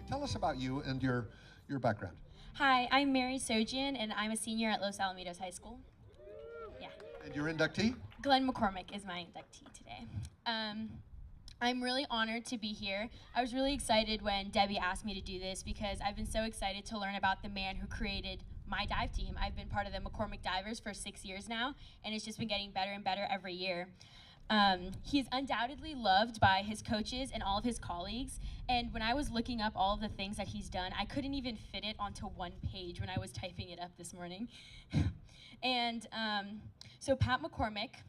Tell us about you and your background. Hi, I'm Mary Sojian, and I'm a senior at Los Alamitos High School. Yeah. And your inductee? Glenn McCormick is my inductee today. I'm really honored to be here. I was really excited when Debbie asked me to do this because I've been so excited to learn about the man who created my dive team. I've been part of the McCormick Divers for 6 years now, and it's just been getting better and better every year. He's undoubtedly loved by his coaches and all of his colleagues, and when I was looking up all of the things that he's done, I couldn't even fit it onto one page when I was typing it up this morning. And so Pat McCormick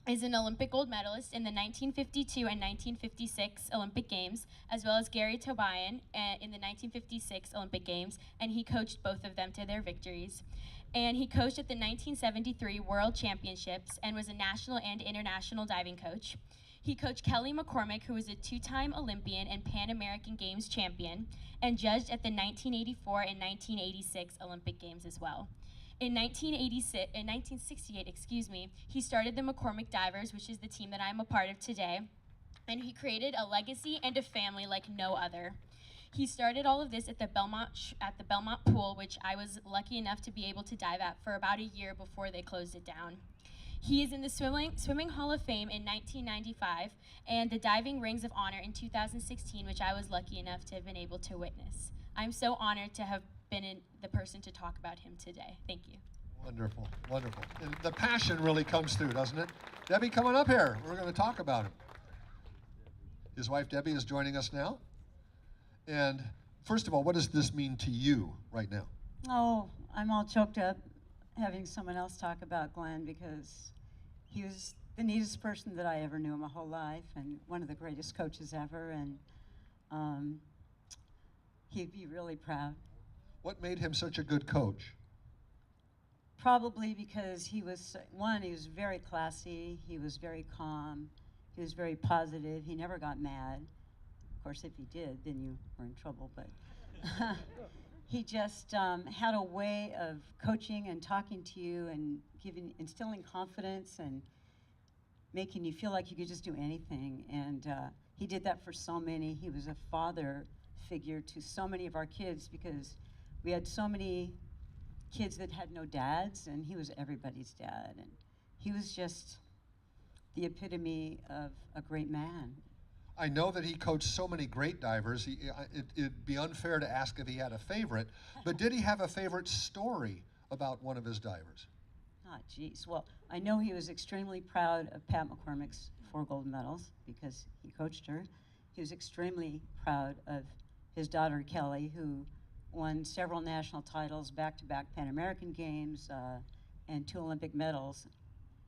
is an Olympic gold medalist in the 1952 and 1956 Olympic Games, as well as Gary Tobian in the 1956 Olympic Games, and he coached both of them to their victories. And he coached at the 1973 World Championships and was a national and international diving coach. He coached Kelly McCormick, who was a two-time Olympian and Pan American Games champion, and judged at the 1984 and 1986 Olympic Games as well. In 1968, he started the McCormick Divers, which is the team that I'm a part of today, and he created a legacy and a family like no other. He started all of this at the Belmont pool, which I was lucky enough to be able to dive at for about a year before they closed it down. He is in the Swimming Hall of Fame in 1995 and the Diving Rings of Honor in 2016, which I was lucky enough to have been able to witness. I'm so honored to have been the person to talk about him today. Thank you. Wonderful, wonderful. And the passion really comes through, doesn't it? Debbie, come on up here. We're going to talk about him. His wife, Debbie, is joining us now. And first of all, what does this mean to you right now? Oh, I'm all choked up having someone else talk about Glenn because he was the neatest person that I ever knew in my whole life and one of the greatest coaches ever, and he'd be really proud. What made him such a good coach? Probably because he was very classy, he was very calm, he was very positive, he never got mad. Of course, if he did, then you were in trouble, but he just had a way of coaching and talking to you and instilling confidence and making you feel like you could just do anything. And he did that for so many. He was a father figure to so many of our kids because we had so many kids that had no dads, and he was everybody's dad. And he was just the epitome of a great man. I know that he coached so many great divers. It'd be unfair to ask if he had a favorite, but did he have a favorite story about one of his divers? Ah, geez. Well, I know he was extremely proud of Pat McCormick's 4 gold medals because he coached her. He was extremely proud of his daughter, Kelly, who won several national titles, back-to-back Pan American Games, and 2 Olympic medals.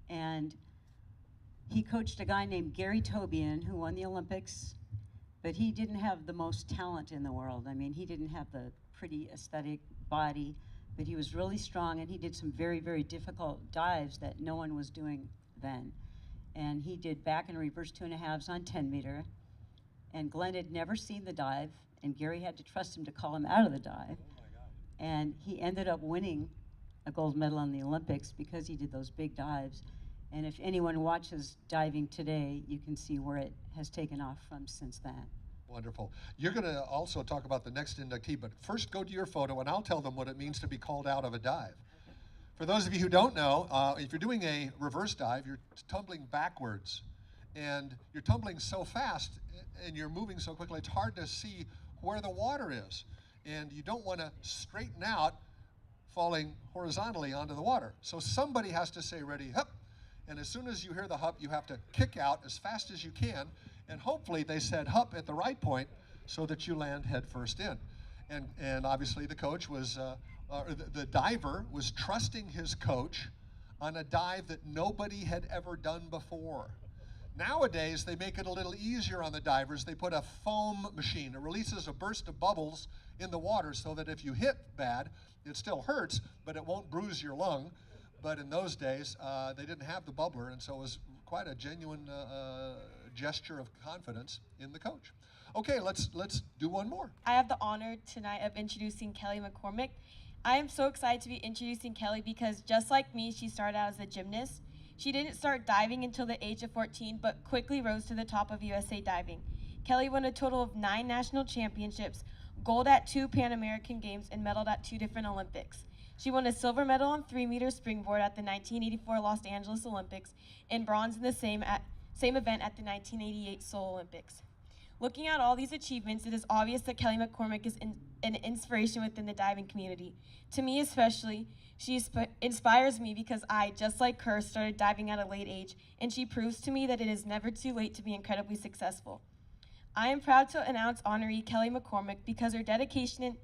And he coached a guy named Gary Tobian who won the Olympics, but he didn't have the most talent in the world. I mean, he didn't have the pretty aesthetic body, but he was really strong, and he did some very, very difficult dives that no one was doing then. And he did back and reverse 2.5s on 10 meter, and Glenn had never seen the dive, and Gary had to trust him to call him out of the dive. And he ended up winning a gold medal in the Olympics because he did those big dives. And if anyone watches diving today, you can see where it has taken off from since then. Wonderful. You're going to also talk about the next inductee, but first go to your photo and I'll tell them what it means to be called out of a dive. For those of you who don't know, if you're doing a reverse dive, you're tumbling backwards. And you're tumbling so fast and you're moving so quickly, it's hard to see where the water is. And you don't want to straighten out falling horizontally onto the water. So somebody has to say, ready, hup. And as soon as you hear the hup, you have to kick out as fast as you can. And hopefully they said hup at the right point so that you land head first in. And obviously the coach was, the diver was trusting his coach on a dive that nobody had ever done before. Nowadays, they make it a little easier on the divers. They put a foam machine. It releases a burst of bubbles in the water so that if you hit bad, it still hurts, but it won't bruise your lung. But in those days, they didn't have the bubbler, and so it was quite a genuine gesture of confidence in the coach. Okay, let's do one more. I have the honor tonight of introducing Kelly McCormick. I am so excited to be introducing Kelly because just like me, she started out as a gymnast. She didn't start diving until the age of 14, but quickly rose to the top of USA Diving. Kelly won a total of 9 national championships, gold at 2 Pan American Games, and medaled at 2 different Olympics. She won a silver medal on 3-meter springboard at the 1984 Los Angeles Olympics and bronze in the same event at the 1988 Seoul Olympics. Looking at all these achievements, it is obvious that Kelly McCormick is an inspiration within the diving community. To me especially, she inspires me because I, just like her, started diving at a late age, and she proves to me that it is never too late to be incredibly successful. I am proud to announce honoree Kelly McCormick because her dedication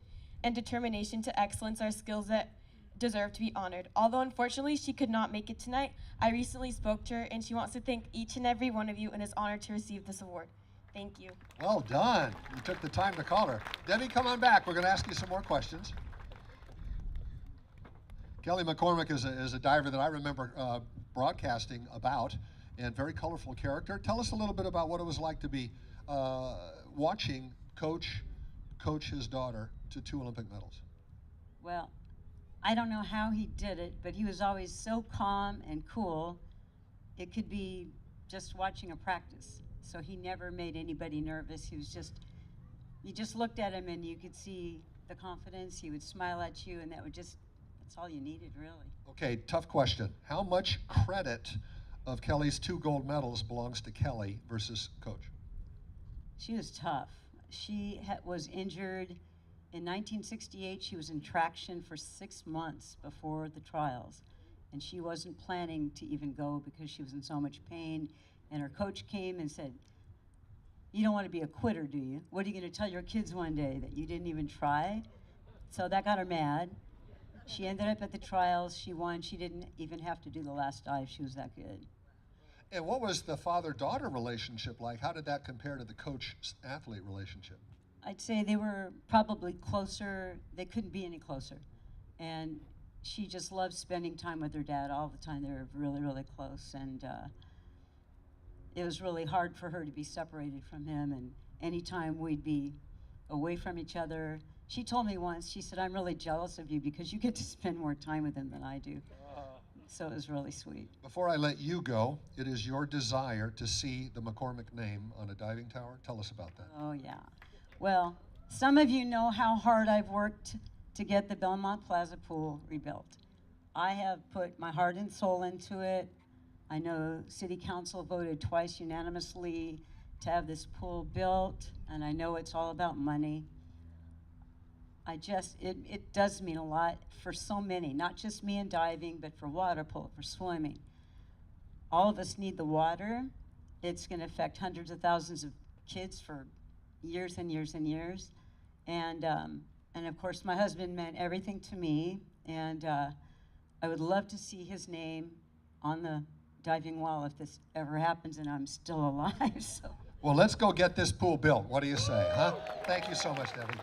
and determination to excellence are skills that deserve to be honored. Although unfortunately she could not make it tonight, I recently spoke to her and she wants to thank each and every one of you and is honored to receive this award. Thank you. Well done. You took the time to call her. Debbie, come on back. We're going to ask you some more questions. Kelly McCormick is a diver that I remember broadcasting about, and very colorful character. Tell us a little bit about what it was like to be watching coach his daughter to 2 Olympic medals. Well, I don't know how he did it, but he was always so calm and cool. It could be just watching a practice. So he never made anybody nervous. He was just, you just looked at him and you could see the confidence. He would smile at you, and that's all you needed, really. Okay, tough question. How much credit of Kelly's 2 gold medals belongs to Kelly versus coach? She was tough. She was injured in 1968. She was in traction for 6 months before the trials, and she wasn't planning to even go because she was in so much pain. And her coach came and said, "You don't want to be a quitter, do you? What are you going to tell your kids one day, that you didn't even try?" So that got her mad. She ended up at the trials. She won. She didn't even have to do the last dive. She was that good. And what was the father-daughter relationship like? How did that compare to the coach-athlete relationship? I'd say they were probably closer. They couldn't be any closer. And she just loved spending time with her dad all the time. They were really, really close. And it was really hard for her to be separated from him. And anytime we'd be away from each other, she told me once, she said, "I'm really jealous of you because you get to spend more time with him than I do." So it was really sweet. Before I let you go, it is your desire to see the McCormick name on a diving tower. Tell us about that. Oh, yeah. Well, some of you know how hard I've worked to get the Belmont Plaza pool rebuilt. I have put my heart and soul into it. I know City Council voted twice unanimously to have this pool built, and I know it's all about money. It does mean a lot for so many, not just me in diving, but for water polo, for swimming. All of us need the water. It's going to affect hundreds of thousands of kids for years and years and years. And of course, my husband meant everything to me, and I would love to see his name on the diving wall if this ever happens and I'm still alive. So. Well, let's go get this pool built. What do you say, huh? Thank you so much, Debbie.